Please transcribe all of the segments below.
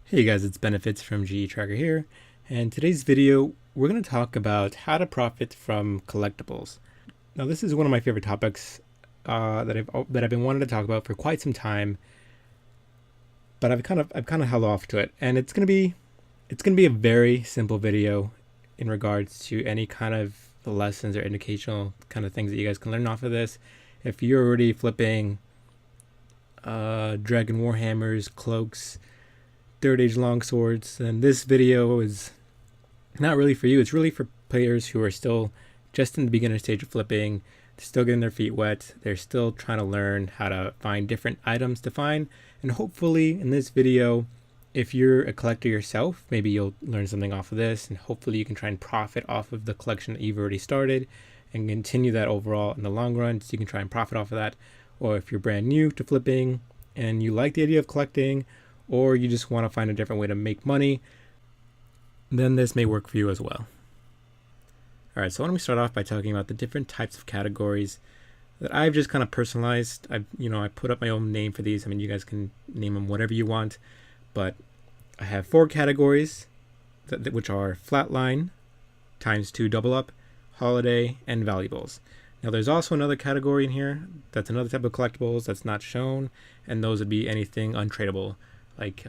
Hey guys, it's Benefits from GE Tracker here, and today's video we're going to talk about how to profit from collectibles. Now this is one of my favorite topics that I've been wanting to talk about for quite some time, but I've kind of held off to it, and it's gonna be a very simple video in regards to any kind of lessons or educational kind of things that you guys can learn off of this. If you're already flipping Dragon Warhammers, cloaks, Third Age longswords, and this video is not really for you. It's really for players who are still just in the beginner stage of flipping, still getting their feet wet. They're still trying to learn how to find different items to find, and hopefully in this video, if you're a collector yourself, maybe you'll learn something off of this, and hopefully you can try and profit off of the collection that you've already started and continue that overall in the long run, so you can try and profit off of that. Or if you're brand new to flipping and you like the idea of collecting, or you just want to find a different way to make money, then this may work for you as well. All right, so why don't we start off by talking about the different types of categories that I've just kind of personalized. I put up my own name for these. I mean, you guys can name them whatever you want, but I have 4 categories, which are Flatline, ×2 double up, holiday, and valuables. Now there's also another category in here that's another type of collectibles that's not shown, and those would be anything untradeable, like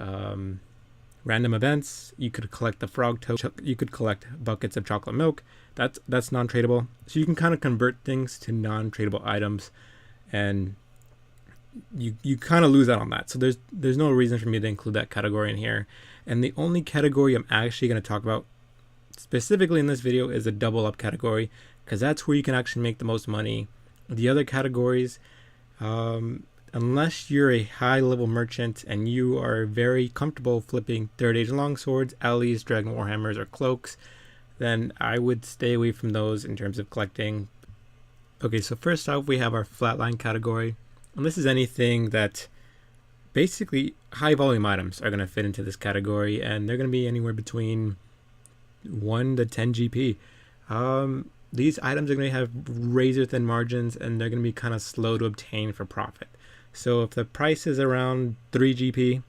random events. You could collect the frog token. You could collect buckets of chocolate milk. That's non-tradable. So you can kind of convert things to non-tradable items, and you kind of lose out on that. So there's no reason for me to include that category in here. And the only category I'm actually going to talk about specifically in this video is a double up category, because that's where you can actually make the most money. The other categories, unless you're a high-level merchant and you are very comfortable flipping Third Age longswords, alleys, Dragon Warhammers, or cloaks, then I would stay away from those in terms of collecting. Okay, so first off, we have our Flatline category, and this is anything that basically high-volume items are going to fit into this category, and they're going to be anywhere between 1 to 10 GP. These items are going to have razor-thin margins, and they're going to be kind of slow to obtain for profit. So if the price is around 3 GP,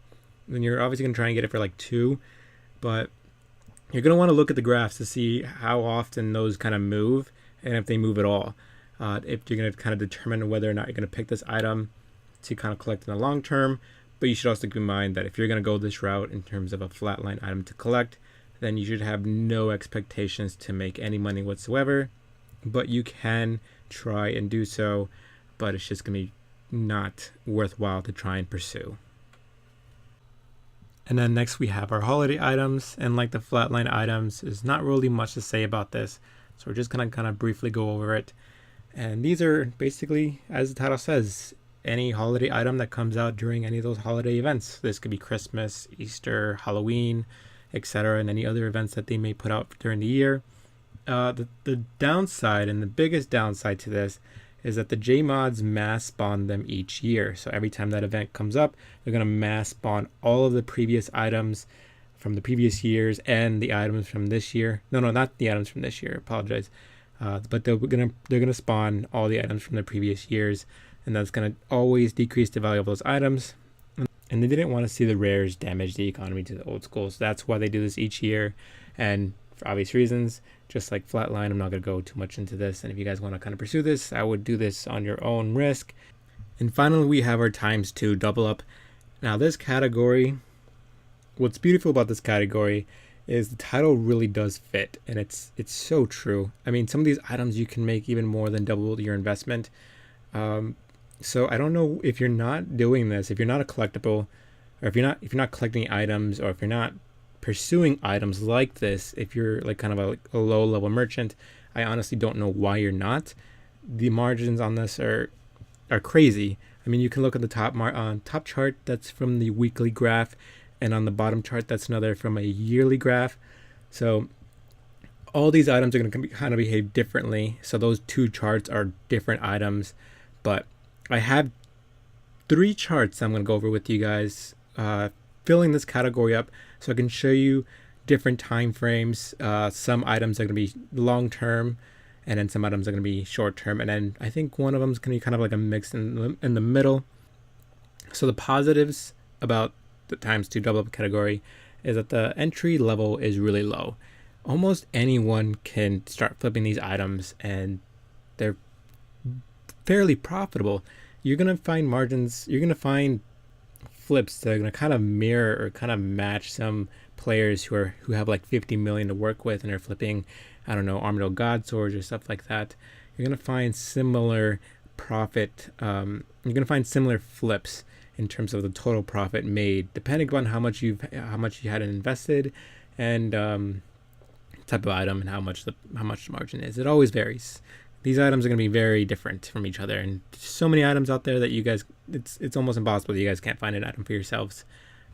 then you're obviously going to try and get it for like 2, but you're going to want to look at the graphs to see how often those kind of move, and if they move at all. If you're going to kind of determine whether or not you're going to pick this item to kind of collect in the long term. But you should also keep in mind that if you're going to go this route in terms of a flatline item to collect, then you should have no expectations to make any money whatsoever. But you can try and do so, but it's just going to be not worthwhile to try and pursue. And then next we have our holiday items, and like the flatline items, there's not really much to say about this, so we're just gonna kind of briefly go over it. And these are basically, as the title says, any holiday item that comes out during any of those holiday events. This could be Christmas, Easter, Halloween, etc., and any other events that they may put out during the year. The downside, and the biggest downside to this, is that the JMods mass spawn them each year. So every time that event comes up, they're going to mass spawn all of the previous items from the previous years and the items from this year. No, not the items from this year. Apologize. But they're gonna spawn all the items from the previous years, and that's going to always decrease the value of those items. And they didn't want to see the rares damage the economy to the old school, so that's why they do this each year. And for obvious reasons, just like Flatline, I'm not going to go too much into this, and if you guys want to kind of pursue this, I would do this on your own risk. And finally, we have our ×2 double up. Now this category, what's beautiful about this category is the title really does fit, and it's so true. I mean, some of these items you can make even more than double your investment. So I don't know if you're not doing this, if you're not a collectible, or if you're not collecting items, or if you're not pursuing items like this, if you're like kind of a low level merchant, I honestly don't know why you're not. The margins on this are crazy. I mean, you can look at the top chart, that's from the weekly graph, and on the bottom chart, that's another from a yearly graph. So all these items are going to kind of behave differently. So those 2 charts are different items, but I have 3 charts I'm going to go over with you guys, filling this category up, so I can show you different time frames. Some items are going to be long term, and then some items are going to be short term, and then I think one of them is going to be kind of like a mix in the middle. So the positives about times to double up category is that the entry level is really low. Almost anyone can start flipping these items and they're fairly profitable. You're going to find margins, you're going to find flips that are going to kind of mirror or kind of match some players who have like 50 million to work with and are flipping, I don't know, Armadyl God Swords or stuff like that. You're going to find similar profit, you're going to find similar flips in terms of the total profit made, depending upon how much you had invested and type of item and how much the margin is. It always varies. These items are going to be very different from each other, and so many items out there that you guys, it's almost impossible that you guys can't find an item for yourselves.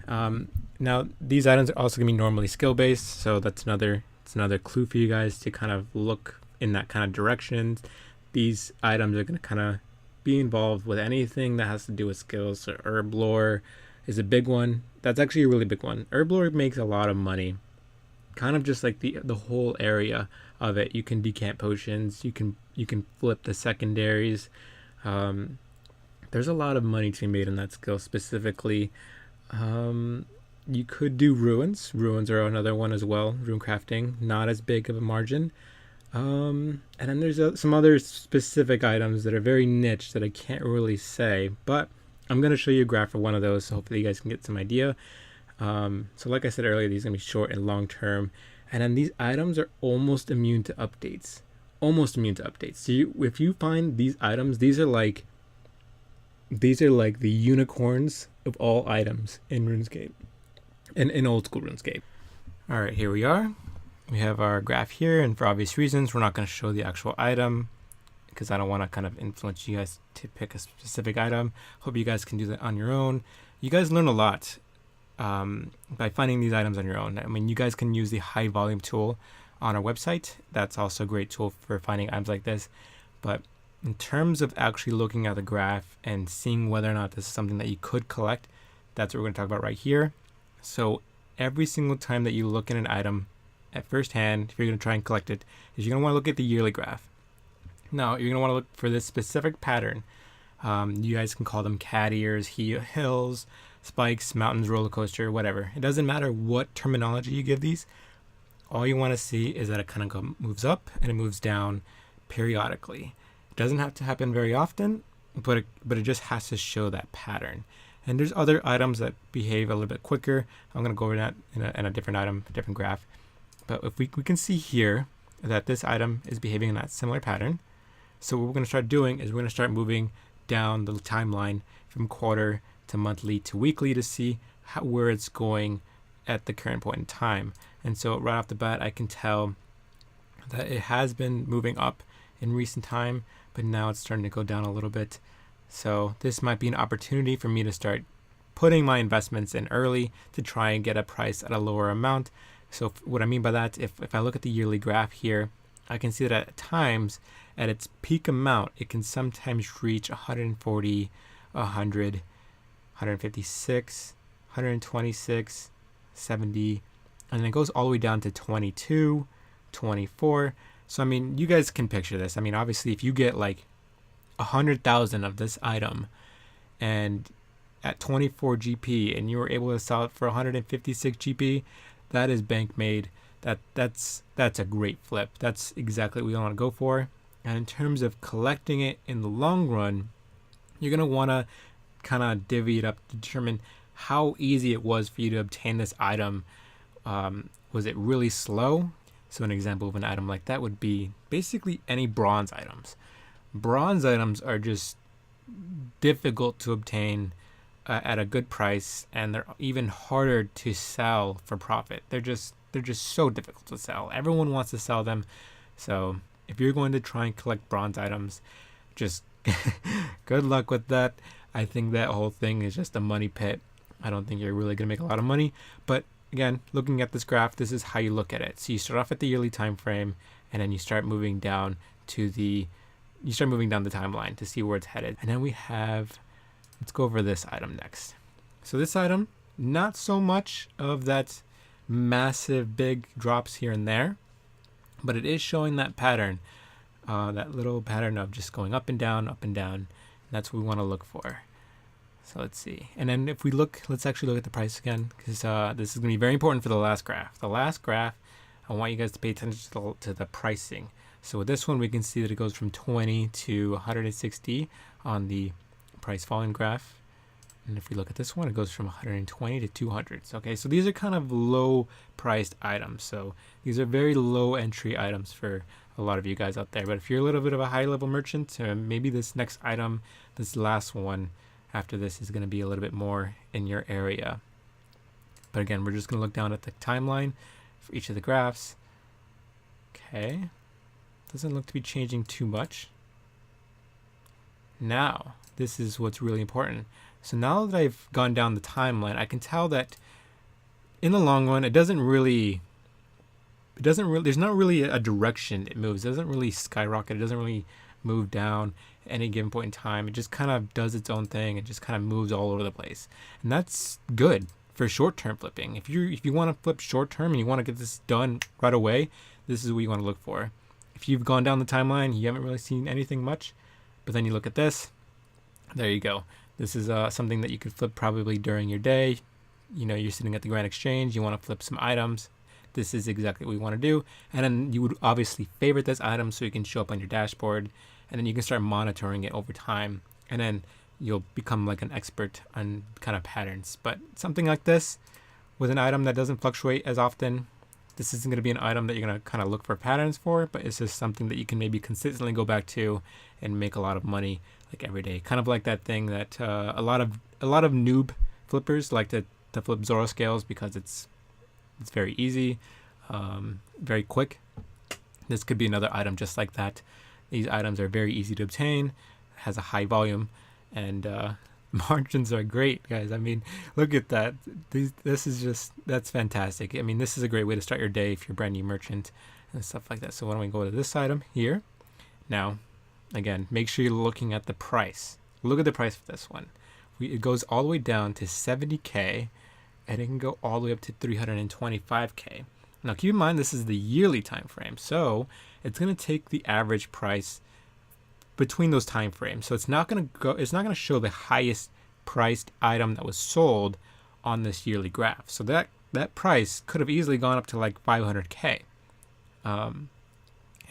Now these items are also going to be normally skill based, so it's another clue for you guys to kind of look in that kind of direction. These items are going to kind of be involved with anything that has to do with skills. So herb lore is a big one. That's actually a really big one. Herb lore makes a lot of money, kind of just like the whole area of it. You can decant potions, you can flip the secondaries. There's a lot of money to be made in that skill specifically. You could do ruins are another one as well. Rune crafting, not as big of a margin. And then there's some other specific items that are very niche that I can't really say, but I'm going to show you a graph for one of those, so hopefully you guys can get some idea. So like I said earlier, these are going to be short and long term, and then these items are almost immune to updates. So if you find these items, these are like the unicorns of all items in RuneScape, in old school RuneScape. All right, here we are. We have our graph here, and for obvious reasons, we're not going to show the actual item because I don't want to kind of influence you guys to pick a specific item. Hope you guys can do that on your own. You guys learn a lot by finding these items on your own. I mean, you guys can use the high volume tool on our website. That's also a great tool for finding items like this. But in terms of actually looking at the graph and seeing whether or not this is something that you could collect, that's what we're going to talk about right here. So every single time that you look at an item at first hand, if you're going to try and collect it, is you're going to want to look at the yearly graph. Now, you're going to want to look for this specific pattern. You guys can call them cat ears, hills, spikes, mountains, roller coaster, whatever. It doesn't matter what terminology you give these. All you want to see is that it kind of moves up and it moves down periodically. It doesn't have to happen very often, but it just has to show that pattern. And there's other items that behave a little bit quicker. I'm going to go over that in a different item, different graph. But if we can see here that this item is behaving in that similar pattern. So what we're going to start doing is we're going to start moving down the timeline from quarter to monthly to weekly to see where it's going at the current point in time. And so right off the bat, I can tell that it has been moving up in recent time, but now it's starting to go down a little bit. So this might be an opportunity for me to start putting my investments in early to try and get a price at a lower amount. So what I mean by that, if I look at the yearly graph here, I can see that at times, at its peak amount, it can sometimes reach 140, 100, 156, 126, 70, and then it goes all the way down to 22, 24. So, I mean, you guys can picture this. I mean, obviously, if you get like 100,000 of this item and at 24 GP and you were able to sell it for 156 GP, that is bank made. That's a great flip. That's exactly what we want to go for. And in terms of collecting it in the long run, you're going to want to kind of divvy it up to determine how easy it was for you to obtain this item. Was it really slow? So an example of an item like that would be basically any bronze items. Bronze items are just difficult to obtain at a good price, and they're even harder to sell for profit. They're just so difficult to sell. Everyone wants to sell them. So if you're going to try and collect bronze items, just good luck with that. I think that whole thing is just a money pit. I don't think you're really going to make a lot of money. But again, looking at this graph, this is how you look at it. So you start off at the yearly time frame, and then you start moving down the timeline to see where it's headed. And then we have, let's go over this item next. So this item, not so much of that massive big drops here and there, but it is showing that pattern, that little pattern of just going up and down, up and down. And that's what we want to look for. So let's see. And then if we look, let's actually look at the price again, because this is going to be very important for the last graph. The last graph, I want you guys to pay attention to the pricing. So with this one, we can see that it goes from 20 to 160 on the price volume graph. And if we look at this one, it goes from 120 to 200. So, okay, so these are kind of low priced items. So these are very low entry items for a lot of you guys out there. But if you're a little bit of a high level merchant, maybe this next item, this last one after this is going to be a little bit more in your area. But again, we're just going to look down at the timeline for each of the graphs. Okay. Doesn't look to be changing too much. Now, this is what's really important. So now that I've gone down the timeline, I can tell that in the long run, there's not really a direction it moves. It doesn't really skyrocket. It doesn't really move down at any given point in time. It just kind of does its own thing and just kind of moves all over the place. And that's good for short-term flipping. If you want to flip short-term and you want to get this done right away, this is what you want to look for. If you've gone down the timeline, you haven't really seen anything much, but then you look at this, there you go. This is something that you could flip probably during your day. You know, you're sitting at the Grand Exchange, you want to flip some items. This is exactly what you want to do. And then you would obviously favorite this item so it can show up on your dashboard. And then you can start monitoring it over time. And then you'll become like an expert on kind of patterns. But something like this, with an item that doesn't fluctuate as often, this isn't going to be an item that you're going to kind of look for patterns for, but it's just something that you can maybe consistently go back to and make a lot of money like every day. Kind of like that thing that a lot of noob flippers like to flip Zoro scales because it's very easy, very quick. This could be another item just like that. These items are very easy to obtain, has a high volume, and margins are great, guys. I mean, look at that. That's fantastic. I mean, this is a great way to start your day if you're a brand new merchant and stuff like that. So why don't we go to this item here? Now, again, make sure you're looking at the price. Look at the price for this one. It goes all the way down to 70K, and it can go all the way up to 325K. Now, keep in mind, this is the yearly time frame. So it's going to take the average price between those time frames. So it's not going to show the highest priced item that was sold on this yearly graph. So that price could have easily gone up to like 500K.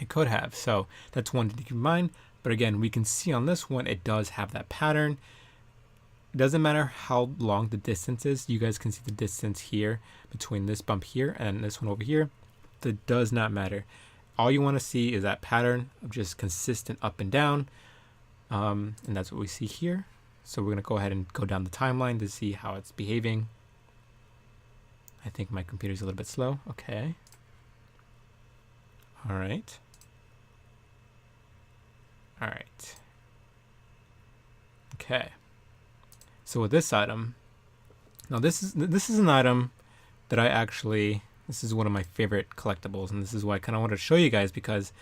It could have. So that's one to keep in mind. But again, we can see on this one, it does have that pattern. It doesn't matter how long the distance is. You guys can see the distance here between this bump here and this one over here. That does not matter. All you want to see is that pattern of just consistent up and down. And that's what we see here. So we're going to go ahead and go down the timeline to see how it's behaving. I think my computer's a little bit slow. Okay. All right. All right. Okay. So with this item, now this is an item that this is one of my favorite collectibles, and this is why I kind of wanted to show you guys, because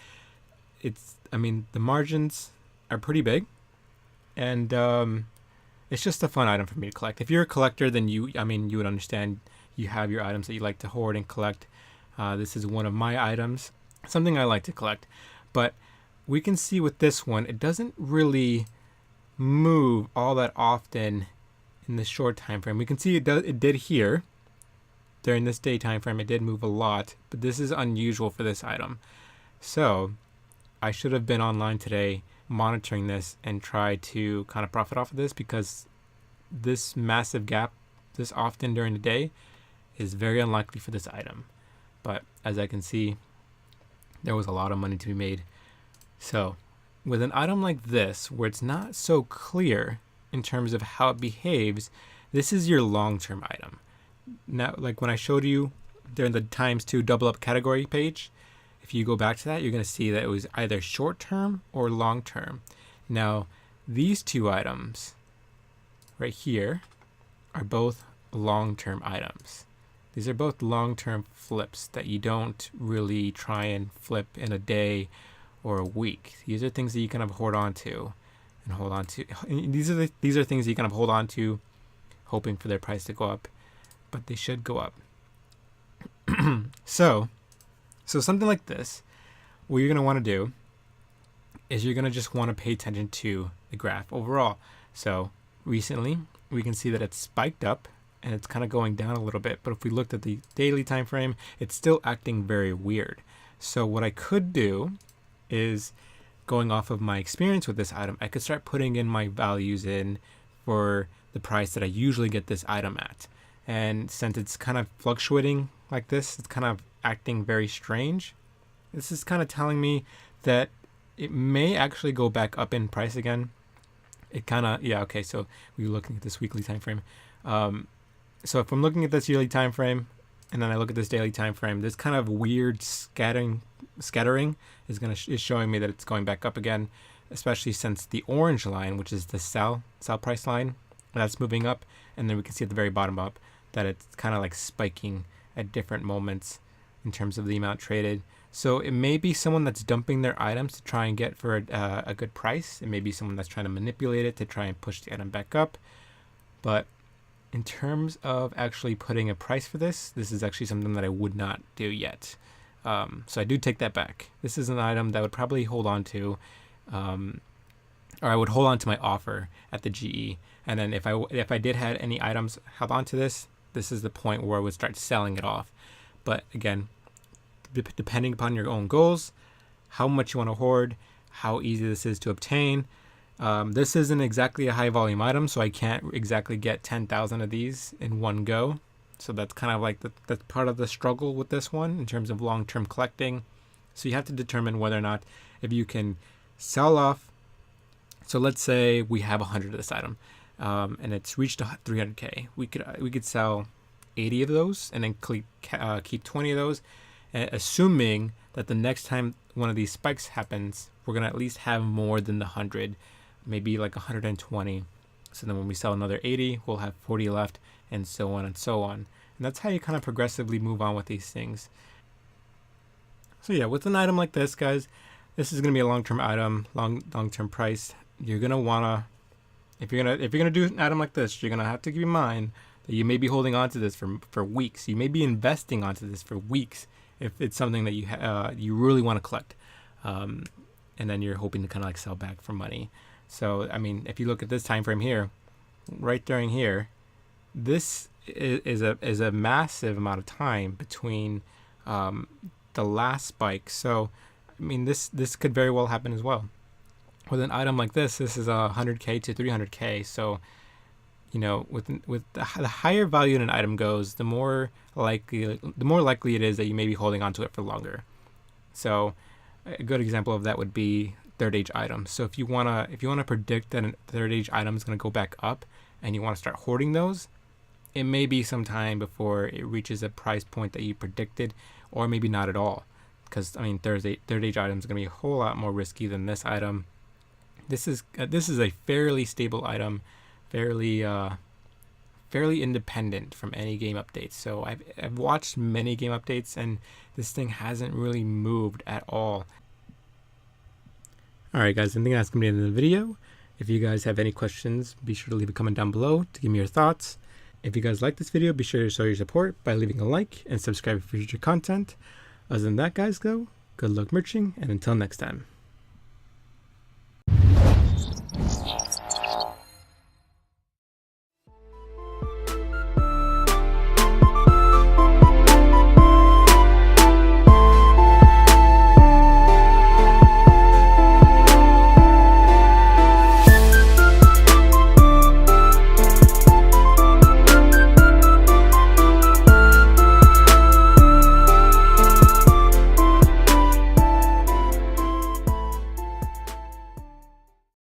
I mean, the margins are pretty big, and it's just a fun item for me to collect. If you're a collector, then you would understand. You have your items that you like to hoard and collect. This is one of my items, something I like to collect. But we can see with this one, it doesn't really move all that often in the short time frame. We can see it did here during this day time frame. It did move a lot, but this is unusual for this item. So I should have been online today monitoring this and try to kind of profit off of this, because this massive gap this often during the day is very unlikely for this item. But as I can see, there was a lot of money to be made. So with an item like this, where it's not so clear in terms of how it behaves, this is your long-term item. Now, like when I showed you during the ×2 double up category page, if you go back to that, you're going to see that it was either short-term or long-term. Now, these two items right here are both long-term items. These are both long-term flips that you don't really try and flip in a day or a week. These are things that you kind of hold on to. These are things that you kind of hold on to, hoping for their price to go up, but they should go up. So something like this, what you're going to want to do is you're going to just want to pay attention to the graph overall. So recently, we can see that it's spiked up and it's kind of going down a little bit. But if we looked at the daily time frame, it's still acting very weird. So what I could do is, going off of my experience with this item, I could start putting in my values in for the price that I usually get this item at. And since it's kind of fluctuating like this, it's kind of acting very strange. This is kind of telling me that it may actually go back up in price again. It kind of, yeah, okay, so we're looking at this weekly time frame. So if I'm looking at this yearly time frame and then I look at this daily time frame, this kind of weird scattering is showing me that it's going back up again, especially since the orange line, which is the sell price line, that's moving up, and then we can see at the very bottom up that it's kind of like spiking at different moments in terms of the amount traded. So it may be someone that's dumping their items to try and get for a good price. It may be someone that's trying to manipulate it to try and push the item back up. But in terms of actually putting a price for this is actually something that I would not do yet. So I do take that back. This is an item that I would probably hold on to, or I would hold on to my offer at the GE. And then if I did have any items held on to this is the point where I would start selling it off. But again, depending upon your own goals, how much you want to hoard, how easy this is to obtain. This isn't exactly a high volume item, so I can't exactly get 10,000 of these in one go. So that's kind of like that's part of the struggle with this one in terms of long-term collecting. So you have to determine whether or not if you can sell off. So let's say we have 100 of this item, and it's reached 300K. We could sell 80 of those and then keep 20 of those, assuming that the next time one of these spikes happens, we're gonna at least have more than the 100, maybe like 120. So then when we sell another 80, we'll have 40 left, and so on and so on. And that's how you kind of progressively move on with these things. So yeah, with an item like this, guys, this is going to be a long-term item, long-term price. You're going to want to, if you're going to do an item like this, you're going to have to keep in mind that you may be holding on to this for weeks. You may be investing onto this for weeks if it's something that you really want to collect. And then you're hoping to kind of like sell back for money. So, I mean, if you look at this time frame here, right during here, this is a massive amount of time between the last spike. So, I mean, this could very well happen as well. With an item like this is 100K to 300K. So, you know, with the higher value an item goes, the more likely it is that you may be holding on to it for longer. So, a good example of that would be third age items. So if you wanna predict that a third age item is gonna go back up and you want to start hoarding those, it may be some time before it reaches a price point that you predicted, or maybe not at all. Because I mean, third age items are gonna be a whole lot more risky than this item. This is a fairly stable item, fairly independent from any game updates. So I've watched many game updates, and this thing hasn't really moved at all. Alright guys, I think that's going to be the end of the video. If you guys have any questions, be sure to leave a comment down below to give me your thoughts. If you guys like this video, be sure to show your support by leaving a like and subscribe for future content. Other than that, guys, good luck merching, and until next time.